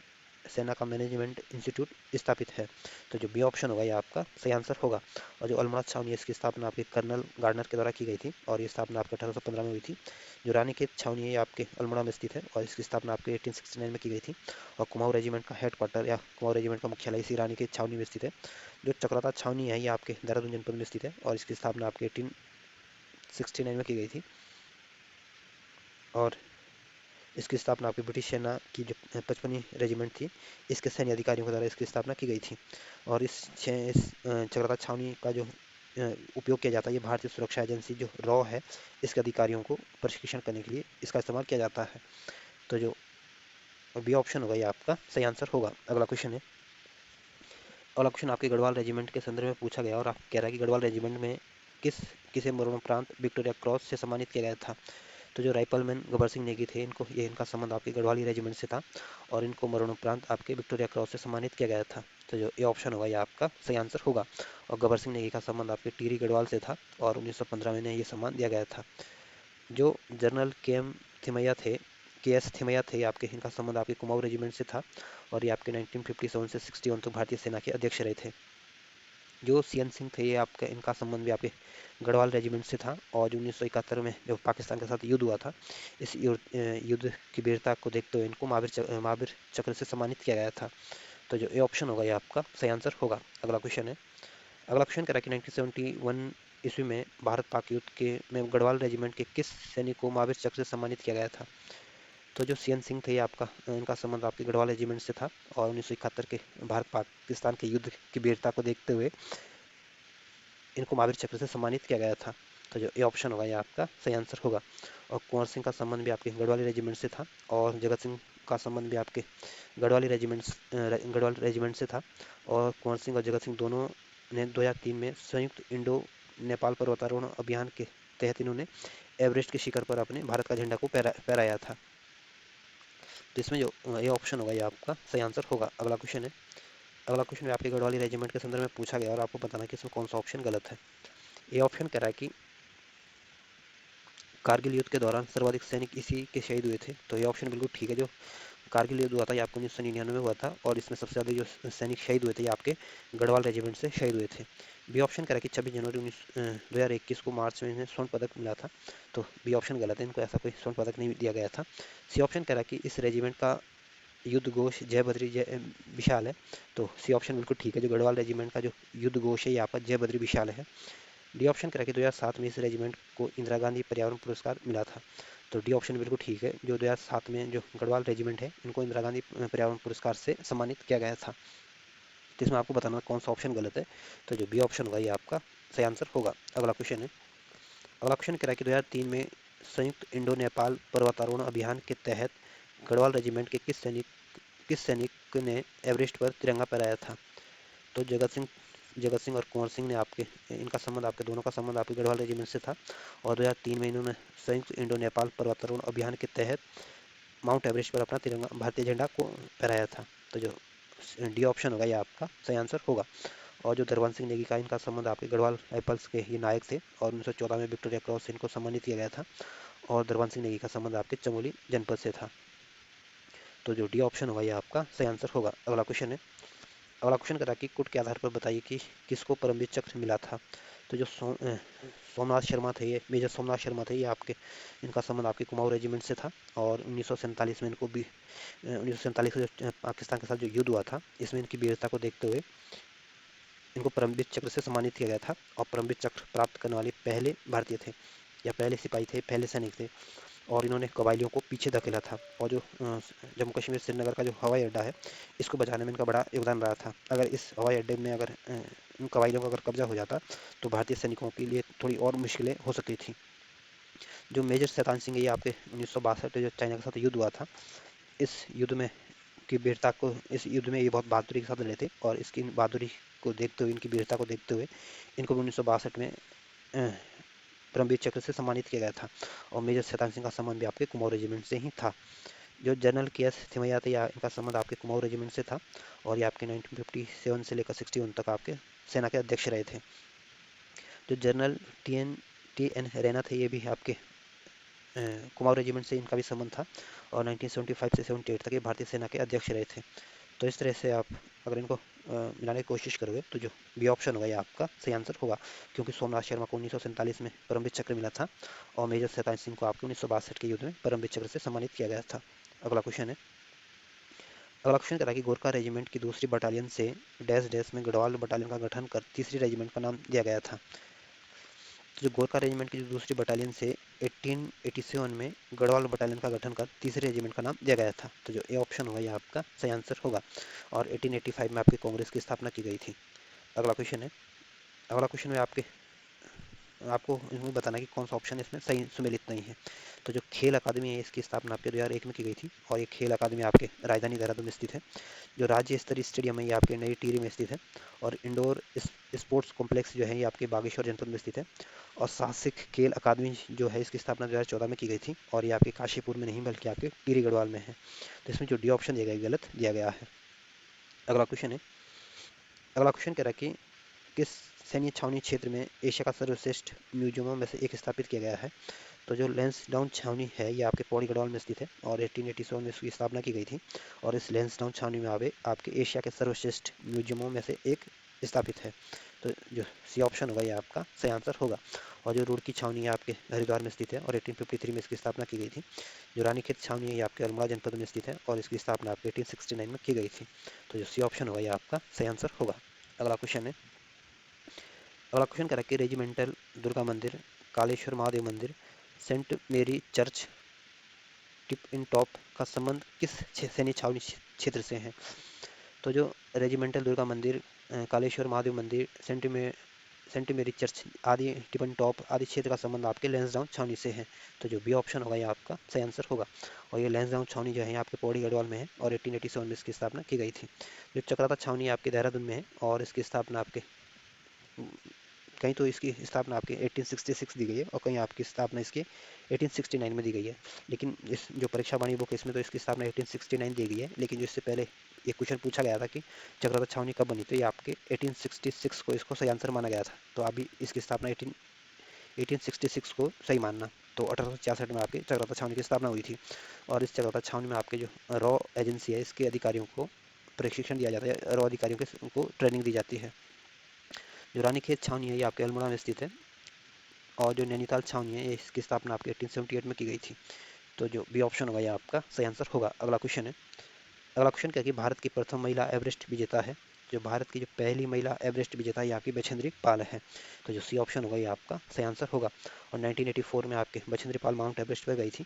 S1: सेना का मैनेजमेंट इंस्टीट्यूट स्थापित है। तो जो बी ऑप्शन होगा ये आपका सही आंसर होगा। और जो अल्मोड़ा छावनी है इसकी स्थापना आपके कर्नल गार्डनर के द्वारा की गई थी और ये स्थापना आपके 1815 में हुई थी। जो रानीखेत छावनी है ये आपके अल्मोड़ा में स्थित है और इसकी स्थापना आपके 1869 में की गई थी। और कुमाऊं रेजिमेंट का हेडक्वार्टर या कुमाऊं रेजिमेंट का मुख्यालय इसी रानीखेत छावनी में स्थित है। जो चक्राता छावनी है ये आपके देहरादून जनपद में स्थित है और इसकी स्थापना आपके 1869 में की गई थी। और इसकी स्थापना आपकी ब्रिटिश सेना की जो 55वीं रेजिमेंट थी इसके सैन्य अधिकारियों के द्वारा इसकी स्थापना की गई थी। और इस चक्राता छावनी का जो उपयोग किया जाता है ये भारतीय सुरक्षा एजेंसी जो रॉ है इसके अधिकारियों को प्रशिक्षण करने के लिए इसका इस्तेमाल किया जाता है। तो जो बी ऑप्शन होगा ये आपका सही आंसर होगा। अगला क्वेश्चन है, अगला क्वेश्चन आपके गढ़वाल रेजिमेंट के संदर्भ में पूछा गया और आप कह रहा है कि गढ़वाल रेजिमेंट में किस किसे मरणोपरांत विक्टोरिया क्रॉस से सम्मानित किया गया था। तो जो राइफलमैन गबर सिंह नेगी थे इनका संबंध आपके गढ़वाली रेजिमेंट से था और इनको मरणोपरांत आपके विक्टोरिया क्रॉस से सम्मानित किया गया था। तो जो ये ऑप्शन होगा ये आपका सही आंसर होगा। और गबर सिंह नेगी का संबंध आपके टिहरी गढ़वाल से था और 1915 में इन्हें ये सम्मान दिया गया था। जो जनरल के एस थिमैया थे आपके इनका संबंध आपके कुमाऊं रेजिमेंट से था और ये आपके 1957 से 61 तक भारतीय सेना के अध्यक्ष रहे थे। जो सीएन सिंह थे ये आपका इनका संबंध भी आपके गढ़वाल रेजिमेंट से था और 1971 में जब पाकिस्तान के साथ युद्ध हुआ था इस युद्ध की वीरता को देखते हुए इनको महावीर चक्र से सम्मानित किया गया था। तो जो ये ऑप्शन होगा ये आपका सही आंसर होगा। अगला क्वेश्चन है, अगला क्वेश्चन कह रहा है कि 1971 ईस्वी में भारत पाक युद्ध के में गढ़वाल रेजिमेंट के किस सैनिक को महावीर चक्र से सम्मानित किया गया था। तो जो सीएन सिंह थे ये आपका इनका संबंध आपके गढ़वाल रेजिमेंट से था और 1971 के भारत पाकिस्तान के युद्ध की वीरता को देखते हुए इनको महावीर चक्र से सम्मानित किया गया था। तो जो ये ऑप्शन होगा ये आपका सही आंसर होगा। और कुंवर सिंह का संबंध भी आपके गढ़वाली रेजिमेंट से था और जगत सिंह का संबंध भी आपके गढ़वाल रेजिमेंट से था। और कुंवर सिंह और जगत सिंह दोनों ने 2003 में संयुक्त इंडो नेपाल पर्वतारोहण अभियान के तहत इन्होंने एवरेस्ट के शिखर पर अपने भारत का झंडा को फहराया था। तो इसमें जो ये ऑप्शन होगा ये आपका सही आंसर होगा। अगला क्वेश्चन है, अगला क्वेश्चन भी आपके गढ़वाली रेजिमेंट के संदर्भ में पूछा गया और आपको बताना है कि इसमें कौन सा ऑप्शन गलत है। ये ऑप्शन कह रहा है कि कारगिल युद्ध के दौरान सर्वाधिक सैनिक इसी के शहीद हुए थे। तो ये ऑप्शन बिल्कुल ठीक है। जो कारगिल युद्ध हुआ था ये आपको 1999 में हुआ था और इसमें सबसे ज़्यादा जो सैनिक शहीद हुए थे ये आपके गढ़वाल रेजिमेंट से शहीद हुए थे। बी ऑप्शन कह रहा है कि 26 जनवरी 2021 को मार्च में इन्हें स्वर्ण पदक मिला था। तो बी ऑप्शन गलत है, इनको ऐसा कोई स्वर्ण पदक नहीं दिया गया था। सी ऑप्शन कह रहा है कि इस रेजिमेंट का युद्ध घोष जय बद्री जय विशाल है। तो सी ऑप्शन बिल्कुल ठीक है। जो गढ़वाल रेजिमेंट का जो युद्ध घोष है ये आपका जय बद्री विशाल है। डी ऑप्शन कह रहा है कि 2007 में इस रेजिमेंट को इंदिरा गांधी पर्यावरण पुरस्कार मिला था। तो डी ऑप्शन बिल्कुल ठीक है। जो 2007 में जो गढ़वाल रेजिमेंट है इनको इंदिरा गांधी पर्यावरण पुरस्कार से सम्मानित किया गया था। तो इसमें आपको बताना कौन सा ऑप्शन गलत है। तो जो बी ऑप्शन होगा ये आपका सही आंसर होगा। अगला क्वेश्चन है, अगला क्वेश्चन कह रहा है कि 2003 में संयुक्त इंडो नेपाल पर्वतारोहण अभियान के तहत गढ़वाल रेजिमेंट के किस सैनिक ने एवरेस्ट पर तिरंगा फहराया था। तो जगत सिंह और कुंवर सिंह ने आपके इनका संबंध आपके दोनों का संबंध आपके गढ़वाल रेजिमेंट से था और 2003 में इन्होंने संयुक्त इंडो नेपाल पर्वतारोहण अभियान के तहत माउंट एवरेस्ट पर अपना तिरंगा भारतीय झंडा को फहराया था। तो जो डी ऑप्शन होगा ये आपका सही आंसर होगा। और जो दरबान सिंह नेगी का इनका संबंध आपके गढ़वाल राइफल्स के ये नायक थे और 1914 में विक्टोरिया क्रॉस से इनको सम्मानित किया गया था। और दरबान सिंह नेगी का संबंध आपके चमोली जनपद से था। तो जो डी ऑप्शन होगा ये आपका सही आंसर होगा। अगला क्वेश्चन है, अगला क्वेश्चन करा कि कुट के आधार पर बताइए कि किसको परमवीर चक्र मिला था। तो जो सोमनाथ शर्मा थे ये मेजर सोमनाथ शर्मा थे ये आपके इनका संबंध आपके कुमाऊं रेजिमेंट से था और 1947 में इनको भी 1947 का जो पाकिस्तान के साथ जो युद्ध हुआ था इसमें इनकी वीरता को देखते हुए इनको परमवीर चक्र से सम्मानित किया गया था और परमवीर चक्र प्राप्त करने वाले पहले भारतीय थे या पहले सिपाही थे, पहले सैनिक थे। और इन्होंने कबायलियों को पीछे धकेला था और जो जम्मू कश्मीर श्रीनगर का जो हवाई अड्डा है इसको बचाने में इनका बड़ा योगदान रहा था। अगर इस हवाई अड्डे में अगर इन कबायलियों का अगर कब्जा हो जाता तो भारतीय सैनिकों के लिए थोड़ी और मुश्किलें हो सकती थी। जो मेजर शैतान सिंह है, ये आपके 1962 जो चाइना के साथ युद्ध हुआ था, इस युद्ध में की वीरता को इस युद्ध में ये बहुत बहादुरी के साथ लड़े थे और इसकी बहादुरी को देखते हुए, इनकी वीरता को देखते हुए इनको 1962 में परमवीर चक्र से सम्मानित किया गया था। और मेजर शैतान सिंह का संबंध भी आपके कुमाऊं रेजिमेंट से ही था। जो जनरल के एस थिमैया थे, या इनका संबंध आपके कुमाऊं रेजिमेंट से था और ये आपके 1957 से लेकर 61 तक आपके सेना के अध्यक्ष रहे थे। जो जनरल टी एन रैना थे, ये भी आपके कुमाऊं रेजिमेंट से इनका भी संबंध था और 1975 से 78 तक ये भारतीय सेना के अध्यक्ष रहे थे। तो इस तरह से आप अगर इनको मिलाने की कोशिश करोगे तो जो बी ऑप्शन होगा ये आपका सही आंसर होगा, क्योंकि सोमनाथ शर्मा को 1947 में परमवीर चक्र मिला था और मेजर शैतान सिंह को आपके 1962 के युद्ध में परमवीर चक्र से सम्मानित किया गया था। अगला क्वेश्चन है। अगला क्वेश्चन कह रहा है कि गोरखा रेजिमेंट की दूसरी बटालियन से डैश डैश में गढ़वाल बटालियन का गठन कर तीसरी रेजिमेंट का नाम दिया गया था। तो जो गोरखा रेजिमेंट की जो दूसरी बटालियन से 1887 में गढ़वाल बटालियन का गठन कर तीसरे रेजिमेंट का नाम दिया गया था। तो जो ए ऑप्शन होगा ये आपका सही आंसर होगा और 1885 में आपकी कांग्रेस की स्थापना की गई थी। अगला क्वेश्चन है। अगला क्वेश्चन में आपको इसमें बताना है कि कौन सा ऑप्शन इसमें सही सुमेलित नहीं है। तो जो खेल अकादमी है इसकी स्थापना आपके 2001 में की गई थी और ये खेल अकादमी आपके राजधानी देहरादून में स्थित है। जो राज्य स्तरीय स्टेडियम है ये आपके नई टिहरी में स्थित है और इंडोर स्पोर्ट्स कॉम्प्लेक्स जो है ये आपके बागेश्वर जनपद में स्थित है। और साहसिक खेल अकादमी जो है इसकी स्थापना 2014 में की गई थी और ये आपके काशीपुर में नहीं बल्कि आपके टिहरी गढ़वाल में है। तो इसमें जो डी ऑप्शन दिया गया गलत दिया गया है। अगला क्वेश्चन है। अगला क्वेश्चन कह रहा है कि किस सैन्य छावनी क्षेत्र में एशिया का सर्वश्रेष्ठ म्यूजियमों में से एक स्थापित किया गया है। तो जो लैंसडाउन छावनी है ये आपके पौड़ी गढ़वाल में स्थित है और 1887 में इसकी स्थापना की गई थी और इस लैंसडाउन छावनी में आपके एशिया के सर्वश्रेष्ठ म्यूजियमों में से एक स्थापित है। तो जो सी ऑप्शन होगा ये आपका सही आंसर होगा। और जो रुड़की छावनी है आपके हरिद्वार में स्थित है और 1853 में इसकी स्थापना की गई थी। जो रानीखेत छावनी है ये आपके अल्मोड़ा जनपद में स्थित है और इसकी स्थापना आपके 1869 में की गई थी। तो जो सी ऑप्शन होगा ये आपका सही आंसर होगा। अगला क्वेश्चन है। अगला क्वेश्चन कह रहा है कि रेजिमेंटल दुर्गा मंदिर, कालेश्वर महादेव मंदिर, सेंट मेरी चर्च, टिप इन टॉप का संबंध किस सैन्य छावनी क्षेत्र से है। तो जो रेजिमेंटल दुर्गा मंदिर, कालेश्वर महादेव मंदिर, सेंट मेरी चर्च आदि, टिपन टॉप आदि क्षेत्र का संबंध आपके लैंसडाउन छावनी से है। तो जो बी ऑप्शन होगा ये आपका सही आंसर होगा। और ये लैंसडाउन छावनी जो है आपके पौड़ी गढ़वाल में है और 1887 में इसकी स्थापना की गई थी। जो चक्राता छावनी आपके देहरादून में है और इसकी स्थापना आपके कहीं तो इसकी स्थापना आपके 1866 दी गई है और कहीं आपकी स्थापना इसके 1869 में दी गई है। लेकिन इस जो परीक्षा वाणी बुक है इसमें तो इसकी स्थापना 1869 दी गई है, लेकिन जो इससे पहले ये क्वेश्चन पूछा गया था कि चक्रवात छावनी कब बनी, तो ये आपके 1866 को इसको सही आंसर माना गया था। तो अभी इसकी स्थापना 1866 को सही मानना। तो 1866 में आपके चक्रवात छावनी की स्थापना हुई थी और इस चक्रवात छावनी में आपके जो रॉ एजेंसी है इसके अधिकारियों को प्रशिक्षण दिया जाता है, रॉ अधिकारियों को ट्रेनिंग दी जाती है। जो रानीखेत छावनी है ये आपके अल्मोड़ा में स्थित है और जो नैनीताल छावनी है इसकी स्थापना आपके 1878 में की गई थी। तो जो बी ऑप्शन होगा ये आपका सही आंसर होगा। अगला क्वेश्चन है। अगला क्वेश्चन क्या है कि भारत की प्रथम महिला एवरेस्ट विजेता है। जो भारत की जो पहली महिला एवरेस्ट विजेता है ये आपकी बछेंद्री पाल है। तो जो सी ऑप्शन होगा ये आपका सही आंसर होगा। और 1984 में आपके बछेंद्री पाल माउंट एवरेस्ट पर गई थी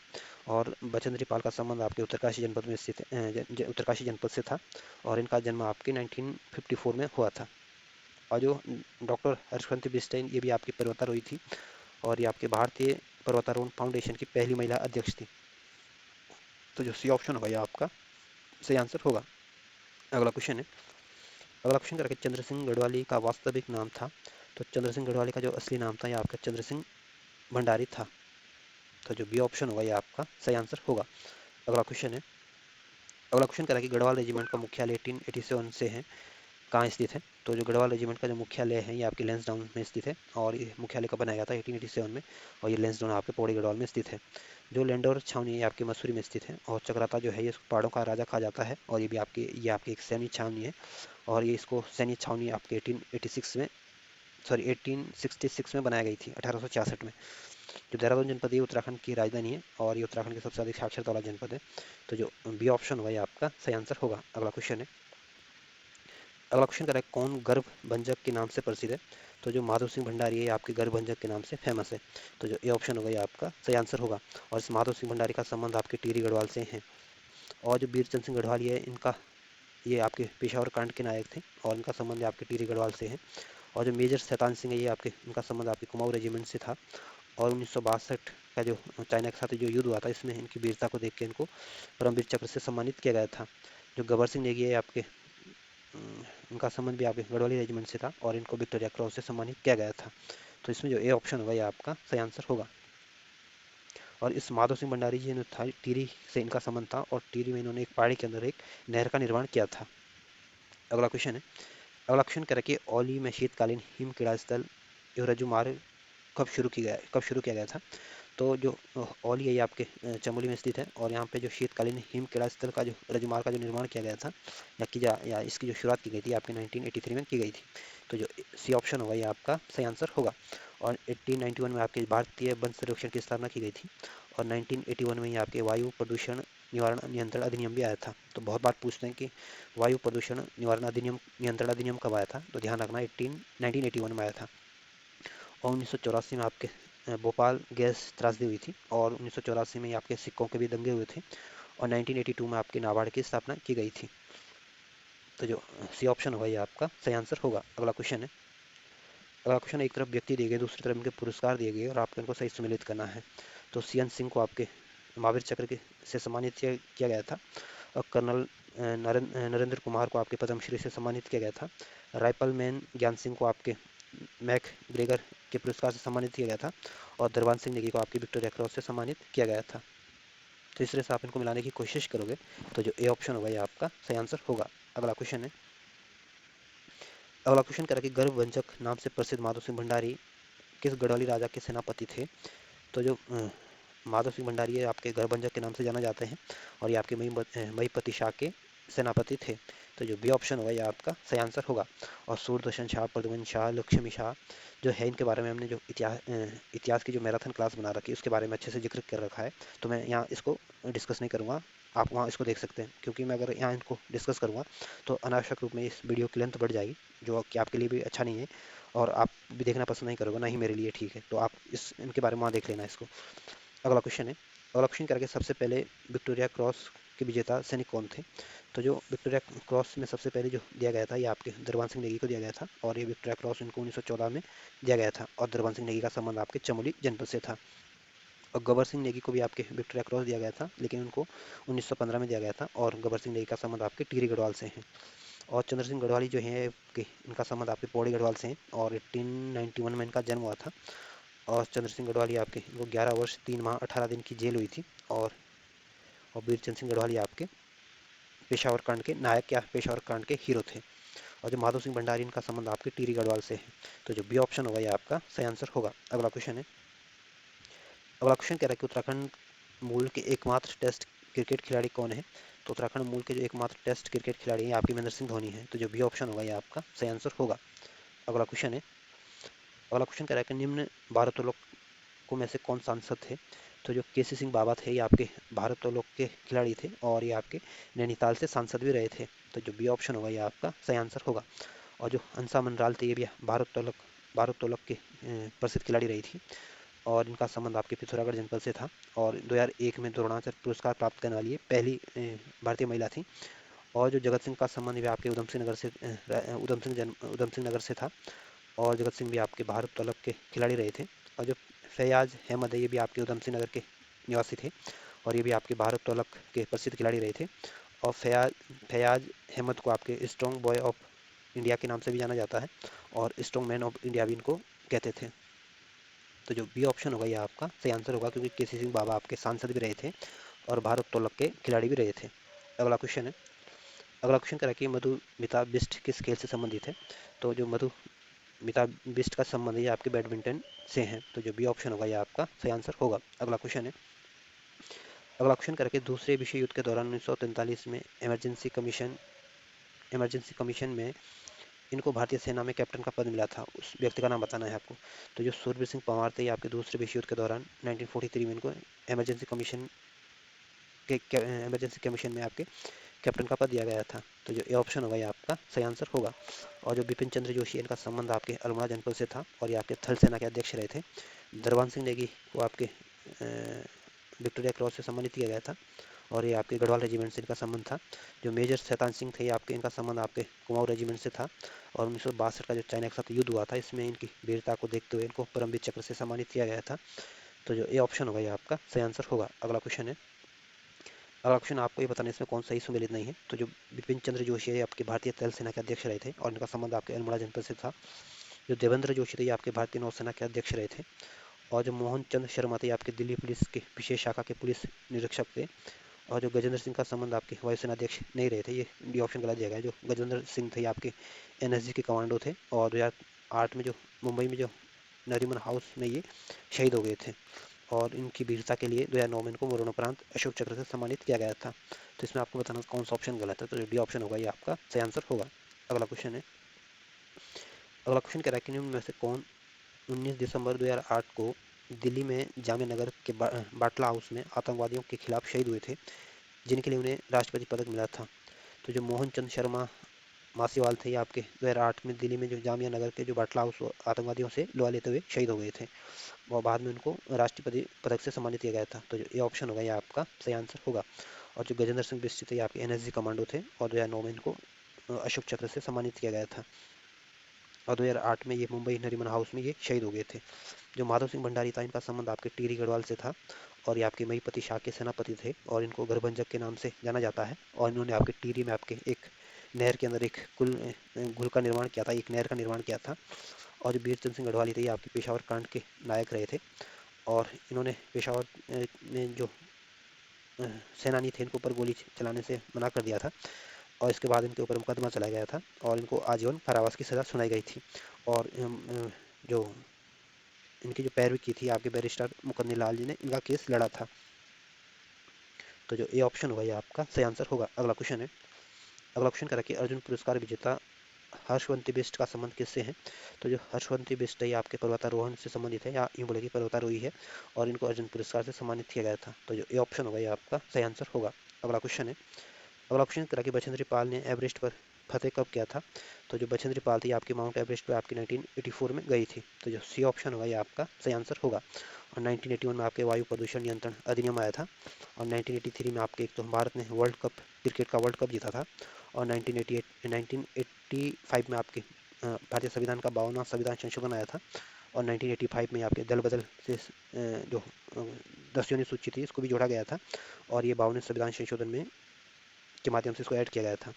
S1: और बछेंद्री पाल का संबंध आपके उत्तरकाशी जनपद में स्थित उत्तरकाशी जनपद से था और इनका जन्म आपके 1954 में हुआ था। और जो डॉक्टर हर्षवंती बिस्टेन ये भी आपकी पर्वतारोही थी और ये आपके भारतीय पर्वतारोहण फाउंडेशन की पहली महिला अध्यक्ष थी। तो जो सी ऑप्शन होगा ये आपका सही आंसर होगा। अगला क्वेश्चन है। अगला क्वेश्चन करके चंद्र सिंह गढ़वाली का वास्तविक नाम था। तो चंद्र सिंह गढ़वाली का जो असली नाम था ये आपका चंद्र सिंह भंडारी था। तो जो बी ऑप्शन होगा ये आपका सही आंसर होगा। अगला क्वेश्चन है। अगला क्वेश्चन करा कि गढ़वाल रेजिमेंट का मुख्यालय 1887 से है कहाँ स्थित है। तो जो गढ़वाल रेजिमेंट का जो मुख्यालय है ये आपके लैंसडाउन में स्थित है और ये मुख्यालय कब बनाया गया था 1887 में और ये लैंसडाउन आपके पौड़ी गढ़वाल में स्थित है। जो लैंडोर छावनी है आपके मसूरी में स्थित है और चक्राता जो है ये पहाड़ों का राजा कहा जाता है और ये आपकी एक सैन्य छावनी है और ये इसको सैन्य छावनी आपके 1866 में बनाई गई थी 1866 में। जो देहरादून जनपद है उत्तराखंड की राजधानी है और ये उत्तराखंड के सबसे अधिक साक्षरता वाला जनपद है। तो जो बी ऑप्शन होगा ये आपका सही आंसर होगा। अगला क्वेश्चन है। अगला क्वेश्चन करें, कौन गर्भ भंजक के नाम से प्रसिद्ध है? तो जो माधव सिंह भंडारी है ये आपके गर्भ भंजक के नाम से फेमस है। तो जो ये ऑप्शन होगा ये आपका सही आंसर होगा। और इस माधव सिंह भंडारी का संबंध आपके टिहरी गढ़वाल से है। और जो बीरचंद सिंह गढ़वाल है इनका, ये आपके पेशावर कांड के नायक थे और इनका संबंध आपके टिहरी गढ़वाल से है। और जो मेजर शैतान सिंह है ये आपके, इनका संबंध आपके कुमाऊं रेजिमेंट से था। और 1962 का जो चाइना के साथ जो युद्ध हुआ था इसमें इनकी वीरता को देख के इनको परमवीर चक्र से सम्मानित किया गया था। जो गबर सिंह नेगी है आपके, इनका संबंध भी आपके गढ़वाली रेजिमेंट से था और इनको विक्टोरिया क्रॉस से सम्मानित किया गया था। तो इसमें जो ए ऑप्शन होगा ये आपका सही आंसर होगा। और इस माधव सिंह भंडारी जी ने था टिहरी से इनका संबंध था और टिहरी में इन्होंने एक पहाड़ी के अंदर एक नहर का निर्माण किया था। अगला क्वेश्चन है, अगला क्वेश्चन कह रहा है कि औली में शीतकालीन हिम क्रीड़ा स्थल एवं रज्जुमार्ग कब शुरू किया गया था? तो जो औली है ये आपके चमोली में स्थित है और यहाँ पे जो शीतकालीन हिम क्रीड़ा स्थल का जो रजमार्ग का जो निर्माण किया गया था या इसकी जो शुरुआत की गई थी आपके 1983 में की गई थी। तो जो सी ऑप्शन होगा ये आपका सही आंसर होगा। और 1891 में आपके भारतीय वन संरक्षण की स्थापना की गई थी और 1981 में ही आपके वायु प्रदूषण निवारण नियंत्रण अधिनियम भी आया था। तो बहुत बार पूछते हैं कि वायु प्रदूषण निवारण अधिनियम नियंत्रण अधिनियम कब आया था? तो ध्यान रखना 1981 में आया था। और 1984 में आपके भोपाल गैस त्रासदी हुई थी और 1984 में आपके सिक्कों के भी दंगे हुए थे और 1982 में आपके नाबार्ड की स्थापना की गई थी। तो जो सी ऑप्शन होगा ये आपका सही आंसर होगा। अगला क्वेश्चन है, अगला क्वेश्चन, एक तरफ व्यक्ति दिए गए दूसरी तरफ इनके पुरस्कार दिए गए और आपको इनको सही सम्मिलित करना है। तो सीएन सिंह को आपके महावीर चक्र के से सम्मानित किया गया था और कर्नल नरेंद्र कुमार को आपके पद्मश्री से सम्मानित किया गया था। राइफल मैन ज्ञान सिंह को आपके मैक ग्रेगर के पुरस्कार से सम्मानित किया गया था और दरबान सिंह नेगी को आपकी विक्टोरिया क्रॉस से सम्मानित किया गया था। तो इस तरह से आप इनको मिलाने की कोशिश करोगे तो जो ए ऑप्शन होगा ये आपका सही आंसर होगा। अगला क्वेश्चन है, अगला क्वेश्चन कह रहा है कि गर्भभंजक नाम से प्रसिद्ध माधव सिंह भंडारी किस गढ़वाली राजा के सेनापति थे? तो जो माधव सिंह भंडारी है आपके गर्भभंजक के नाम से जाना जाते हैं और ये आपके महीपति शाह के सेनापति थे। तो जो बी ऑप्शन होगा ये आपका सही आंसर होगा। और सूरदर्शन शाह, प्रद्युम्न शाह, लक्ष्मी शाह जो है इनके बारे में हमने जो इतिहास की जो मैराथन क्लास बना रखी है उसके बारे में अच्छे से जिक्र कर रखा है। तो मैं यहाँ इसको डिस्कस नहीं करूँगा, आप वहाँ इसको देख सकते हैं, क्योंकि मैं अगर यहाँ इनको डिस्कस करूँगा तो अनावश्यक रूप में इस वीडियो की लेंथ बढ़ जाएगी जो कि आपके लिए भी अच्छा नहीं है और आप भी देखना पसंद नहीं करोगे, ना ही मेरे लिए ठीक है। तो आप इस इनके बारे में वहाँ देख लेना इसको। अगला क्वेश्चन है, अगला क्वेश्चन करके सबसे पहले विक्टोरिया क्रॉस के विजेता सैनिक कौन थे? तो जो विक्टोरिया क्रॉस में सबसे पहले जो दिया गया था ये आपके दरबान सिंह नेगी को दिया गया था और ये विक्टोरिया क्रॉस इनको 1914 में दिया गया था और दरबान सिंह नेगी का संबंध आपके चमोली जनपद से था। और गबर सिंह नेगी को भी आपके विक्टोरिया क्रॉस दिया गया था लेकिन उनको 1915 में दिया गया था और गबर सिंह नेगी का संबंध आपके टिहरी गढ़वाल से है। और चंद्र सिंह गढ़वाली जो है इनका संबंध आपके पौड़ी गढ़वाल से है और 1891 में इनका जन्म हुआ था। और चंद्र सिंह गढ़वाली आपके इनको 11 वर्ष 3 माह 18 दिन की जेल हुई थी। और वीरचंद सिंह गढ़वाली आपके पेशावर कांड के नायक या पेशावर कांड के हीरो थे। और जो माधव सिंह भंडारी इनका संबंध आपके टिहरी गढ़वाल से है। तो जो बी ऑप्शन होगा ये आपका सही आंसर होगा। अगला क्वेश्चन है, अगला क्वेश्चन कह रहा है कि उत्तराखंड मूल के एकमात्र टेस्ट क्रिकेट खिलाड़ी कौन है? तो उत्तराखंड मूल के जो एकमात्र टेस्ट क्रिकेट खिलाड़ी हैं आपके महेंद्र सिंह धोनी है। तो जो बी ऑप्शन होगा ये आपका सही आंसर होगा। अगला क्वेश्चन है, अगला क्वेश्चन कह रहा है कि निम्न भारत्तोलकों में से कौन सांसद थे? तो जो केसी सिंह बाबा थे ये आपके भारत्तोलक के खिलाड़ी थे और ये आपके नैनीताल से सांसद भी रहे थे। तो जो बी ऑप्शन होगा ये आपका सही आंसर होगा। और जो हंसा मनराल थे ये भी भारत्तोलक के प्रसिद्ध खिलाड़ी रही थी और इनका संबंध आपके पिथौरागढ़ जनपद से था और 2001 में द्रोणाचार्य पुरस्कार प्राप्त करने वाली ये पहली भारतीय महिला थी। और जो जगत सिंह का संबंध भी आपके उधम सिंह नगर से था और जगत सिंह भी आपके भारत्तोलक के खिलाड़ी रहे थे। और जो फैयाज अहमद है ये भी आपके उधम सिंह नगर के निवासी थे और ये भी आपके भारत्तोलक के प्रसिद्ध खिलाड़ी रहे थे। और फैयाज अहमद को आपके स्ट्रॉन्ग बॉय ऑफ इंडिया के नाम से भी जाना जाता है और स्ट्रॉन्ग मैन ऑफ इंडिया भी इनको कहते थे। तो जो बी ऑप्शन होगा ये आपका सही आंसर होगा क्योंकि केसी सिंह बाबा आपके सांसद भी रहे थे और भारत्तोलक के खिलाड़ी भी रहे थे। अगला क्वेश्चन है, अगला क्वेश्चन कह रहा है कि मधुमिता बिस्ट किस खेल से संबंधित है? तो जो मधुमिता बिस्ट का संबंध ये आपके बैडमिंटन से है। तो जो बी ऑप्शन होगा ये आपका सही आंसर होगा। अगला क्वेश्चन है, अगला क्वेश्चन करके दूसरे विश्व युद्ध के दौरान 1943 में इमरजेंसी कमीशन में इनको भारतीय सेना में कैप्टन का पद मिला था, उस व्यक्ति का नाम बताना है आपको। तो जो सूरबीर सिंह पंवार थे ये आपके दूसरे विश्व युद्ध के दौरान 1943 में इनको इमरजेंसी कमीशन इमरजेंसी कमीशन में आपके कैप्टन का पद दिया गया था। तो जो ए ऑप्शन होगा ये आपका सही आंसर होगा। और जो बिपिन चंद्र जोशी इनका संबंध आपके अल्मोड़ा जनपद से था और ये आपके थल सेना के अध्यक्ष रहे थे। दरबान सिंह नेगी को आपके विक्टोरिया क्रॉस से सम्मानित किया गया था और ये आपके गढ़वाल रेजिमेंट से इनका संबंध था। जो मेजर शैतान सिंह थे आपके इनका संबंध आपके कुमाऊं रेजिमेंट से था और 1962 का जो चाइना के साथ युद्ध हुआ था इसमें इनकी वीरता को देखते हुए इनको परमवीर चक्र से सम्मानित किया गया था। तो जो ए ऑप्शन होगा ये आपका सही आंसर होगा। अगला क्वेश्चन है। अगला क्वेश्चन आपको ये बताने इसमें कौन सही सुमेलित नहीं है। तो जो बिपिन चंद्र जोशी है आपके भारतीय थल सेना के अध्यक्ष रहे थे और इनका संबंध आपके अल्मोड़ा जनपद से था। जो देवेंद्र जोशी थे ये आपके भारतीय नौसेना के अध्यक्ष रहे थे। और जो मोहन चंद शर्मा थे आपके दिल्ली पुलिस के विशेष शाखा के पुलिस निरीक्षक थे। और जो गजेंद्र सिंह का संबंध आपके वायुसेना अध्यक्ष नहीं रहे थे, ये डी ऑप्शन गलत दिया गया है। जो गजेंद्र सिंह थे आपके एनएसजी के कमांडो थे और 2008 में जो मुंबई में जो नरीमन हाउस में ये शहीद हो गए थे और इनकी वीरता के लिए 2009 में इनको मरणोपरांत अशोक चक्र से सम्मानित किया गया था। तो इसमें आपको बताना कौन सा ऑप्शन गलत है। तो डी ऑप्शन होगा ये आपका सही आंसर होगा। अगला क्वेश्चन है। अगला क्वेश्चन कह रहा है कि निम्न में से कौन 19 दिसंबर 2008 को दिल्ली में जामिया नगर के बाटला हाउस में आतंकवादियों के खिलाफ शहीद हुए थे, जिनके लिए उन्हें राष्ट्रपति पदक मिला था। तो जो मोहन चंद शर्मा मासीवाल थे ये आपके 2008 में दिल्ली में जो जामिया नगर के जो बाटला हाउस आतंकवादियों से लोहा लेते हुए शहीद हो गए थे और बाद में उनको राष्ट्रपति पदक से सम्मानित किया गया था। तो जो ये ऑप्शन होगा ये आपका सही आंसर होगा। और जो गजेंद्र सिंह बिस्ट्री थे ये आपके एनएसजी कमांडो थे और 2009 में इनको अशोक चक्र से सम्मानित किया गया था और 2008 में ये मुंबई नरीमन हाउस में ये शहीद हो गए थे। जो माधव सिंह भंडारी था इनका संबंध आपके टिहरी गढ़वाल से था और ये आपके मईपति शाह के सेनापति थे और इनको गढ़भंजक के नाम से जाना जाता है और इन्होंने आपके टिहरी में आपके एक नहर के अंदर एक गुल का निर्माण किया था, एक नहर का निर्माण किया था। और जो वीर चंद सिंह गढ़वाली थे ये आपके पेशावर कांड के नायक रहे थे और इन्होंने पेशावर में जो सेनानी थे इनके ऊपर गोली चलाने से मना कर दिया था और इसके बाद इनके ऊपर मुकदमा चलाया गया था और इनको आजीवन कारावास की सज़ा सुनाई गई थी। और जो इनकी जो पैरवी की थी आपके बैरिस्टर मुकन्नी लाल जी ने इनका केस लड़ा था। तो जो ए ऑप्शन होगा ये आपका सही आंसर होगा। अगला क्वेश्चन है। अगला क्वेश्चन करा कि अर्जुन पुरस्कार विजेता हर्षवंती बिष्ट का संबंध किससे है। तो जो हर्षवंती बिष्ट है ये आपके पर्वतारोहण से संबंधित है या यूँ बोले कि पर्वतारोही है और इनको अर्जुन पुरस्कार से सम्मानित किया गया था। तो जो ए ऑप्शन होगा ये आपका सही आंसर होगा। अगला क्वेश्चन है। अगला क्वेश्चन करा कि बछेंद्री पाल ने एवरेस्ट पर फतेह कब किया था। तो जो बछेंद्री पाल थी आपकी माउंट एवरेस्ट पर आपकी 1984 में गई थी। तो जो सी ऑप्शन होगा ये आपका सही आंसर होगा। और 1981 में आपके वायु प्रदूषण नियंत्रण अधिनियम आया था और 1983 में आपके एक तो भारत ने वर्ल्ड कप क्रिकेट का वर्ल्ड कप जीता था और 1985 में आपके भारतीय संविधान का 52वां संविधान संशोधन आया था और 1985 में आपके दल बदल से जो 10वीं सूची थी इसको भी जोड़ा गया था और ये 52वें संविधान संशोधन में के माध्यम से इसको ऐड किया गया था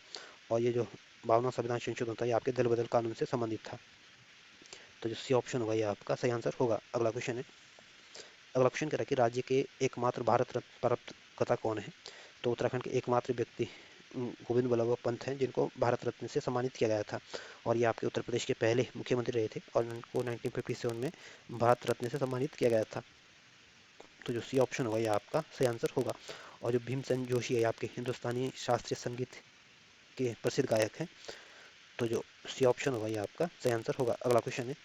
S1: और ये जो 52वां संविधान संशोधन था ये आपके दल बदल कानून से संबंधित था। तो जो सी ऑप्शन होगा ये आपका सही आंसर होगा। अगला क्वेश्चन है। अगला क्वेश्चन कह रहा है कि राज्य के एकमात्र भारत रत्न प्राप्तकर्ता कौन है। तो उत्तराखंड के एकमात्र व्यक्ति गोविंद बल्लभ पंत हैं जिनको भारत रत्न से सम्मानित किया गया था और ये आपके उत्तर प्रदेश के पहले मुख्यमंत्री रहे थे और इनको 1957 में भारत रत्न से सम्मानित किया गया था। तो जो सी ऑप्शन होगा ये आपका सही आंसर होगा। और जो भीमसेन जोशी है आपके हिंदुस्तानी शास्त्रीय संगीत के प्रसिद्ध गायक हैं। तो जो सी ऑप्शन होगा ये आपका सही आंसर होगा। अगला क्वेश्चन है।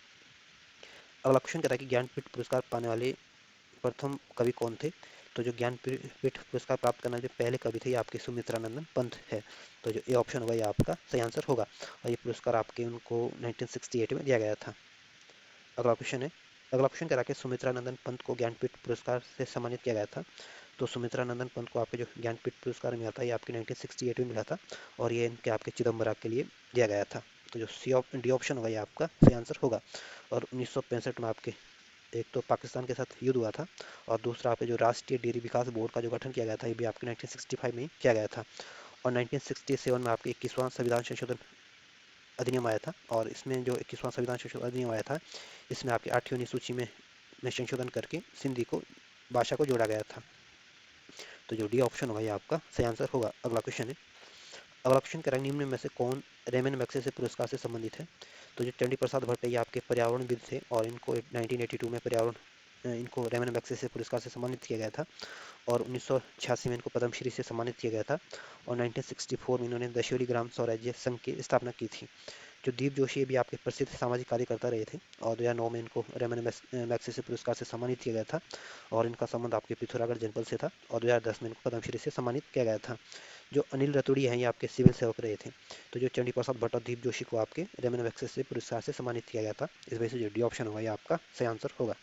S1: अगला क्वेश्चन कह रहा है कि ज्ञानपीठ पुरस्कार पाने वाले प्रथम कवि कौन थे। तो जो ज्ञानपीठ पुरस्कार प्राप्त करने वाले पहले कवि थे ये आपके सुमित्रानंदन पंत है। तो जो ए ऑप्शन होगा ये आपका सही आंसर होगा और ये पुरस्कार आपके उनको 1968 में दिया गया था। अगला क्वेश्चन है। अगला क्वेश्चन कह रहा है कि सुमित्रानंदन पंत को ज्ञानपीठ पुरस्कार से सम्मानित किया गया था। तो सुमित्रानंदन पंत को आपके जो ज्ञानपीठ पुरस्कार मिला था ये आपके 1968 में मिला था और ये इनके आपके चिदम्बरा के लिए दिया गया था। तो जो डी ऑप्शन होगा ये आपका सही आंसर होगा। और 1965 में आपके एक तो पाकिस्तान के साथ युद्ध हुआ था और दूसरा आपके जो राष्ट्रीय डेयरी विकास बोर्ड का जो गठन किया गया था ये भी आपके 1965 में ही किया गया था और 1967 में आपके 21वां संविधान संशोधन अधिनियम आया था और इसमें जो 21वां संविधान संशोधन अधिनियम आया था इसमें आपकी 8वीं अनुसूची में संशोधन करके सिंधी को भाषा को जोड़ा गया था। तो जो डी ऑप्शन होगा ये आपका सही आंसर होगा। अगला क्वेश्चन है। अगला क्वेश्चन करेंगे निम्न में से कौन रेमन मैग्सेसे पुरस्कार से संबंधित है। तो जो चंडी प्रसाद भट्ट ये आपके पर्यावरणविद थे और इनको 1982 में पर्यावरण इनको रेमन मैग्सेसे पुरस्कार से सम्मानित किया गया था और 1986 में इनको पद्मश्री से सम्मानित किया गया था और 1964 में इन्होंने दशोली ग्राम स्वराज्य संघ की स्थापना की थी। जो दीप जोशी ये भी आपके प्रसिद्ध सामाजिक कार्यकर्ता रहे थे और 2009 में इनको रेमन मैग्सेसे पुरस्कार से सम्मानित किया गया था और इनका संबंध आपके पिथौरागढ़ जनपद से था और 2010 में इनको पद्मश्री से सम्मानित किया गया था। जो अनिल रतूड़ी हैं ये आपके सिविल सेवक रहे थे। तो जो चंडी प्रसाद भट्ट और दीप जोशी को आपके रेमन मैग्सेसे पुरस्कार से सम्मानित किया गया था। इस वजह से जो डी ऑप्शन होगा ये आपका सही आंसर होगा।